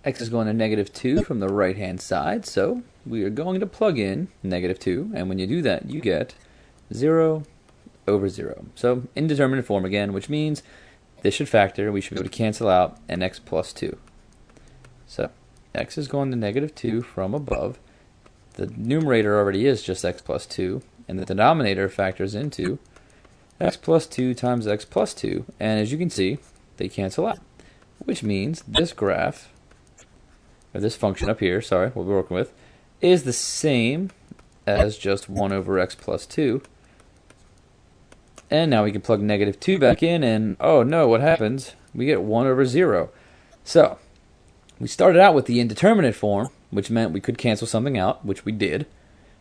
x is going to negative 2 from the right-hand side, so we are going to plug in negative 2, and when you do that, you get 0 over 0. So indeterminate form again, which means this should factor. We should be able to cancel out an x plus 2. So x is going to negative 2 from above. The numerator already is just x plus 2, and the denominator factors into x plus 2 times x plus 2, and as you can see, they cancel out, which means this graph, or this function up here, sorry, what we're working with, is the same as just 1 over x plus 2. And now we can plug negative 2 back in, and oh no, what happens? We get 1 over 0. So, we started out with the indeterminate form, which meant we could cancel something out, which we did.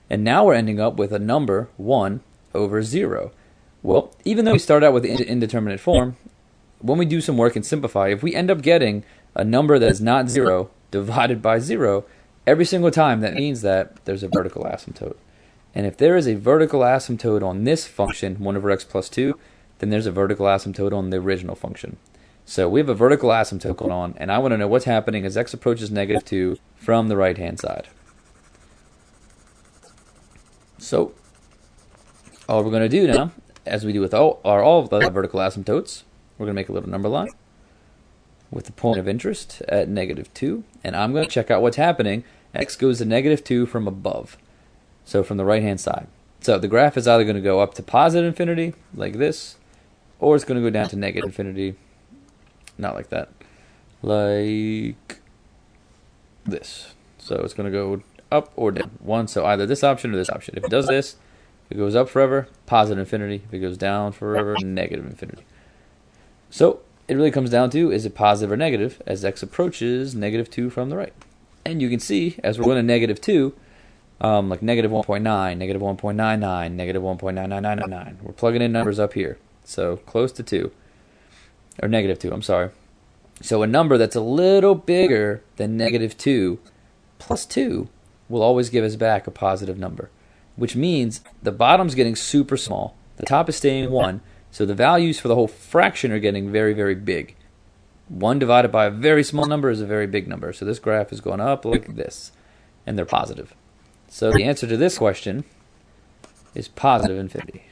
And now we're ending up with a number 1 over 0. Well, even though we started out with the indeterminate form, when we do some work and simplify, if we end up getting a number that is not 0 divided by 0, every single time that means that there's a vertical asymptote. And if there is a vertical asymptote on this function, 1 over x plus 2, then there's a vertical asymptote on the original function. So we have a vertical asymptote going on, and I want to know what's happening as x approaches negative 2 from the right-hand side. So all we're going to do now, as we do with all of the vertical asymptotes, we're going to make a little number line with the point of interest at negative 2, and I'm going to check out what's happening. X goes to negative 2 from above. So from the right-hand side. So the graph is either going to go up to positive infinity, like this, or it's going to go down to negative infinity, not like that, like this. So it's going to go up or down. One, so either this option or this option. If it does this, it goes up forever, positive infinity. If it goes down forever, negative infinity. So it really comes down to, is it positive or negative as x approaches negative 2 from the right? And you can see, as we're going to negative 2, like negative 1.9, negative 1.99, negative 1.99999. We're plugging in numbers up here. So close to 2. Or negative 2, I'm sorry. So a number that's a little bigger than negative 2 plus 2 will always give us back a positive number, which means the bottom's getting super small. The top is staying 1. So the values for the whole fraction are getting very, very big. 1 divided by a very small number is a very big number. So this graph is going up like this, and they're positive. So the answer to this question is positive infinity.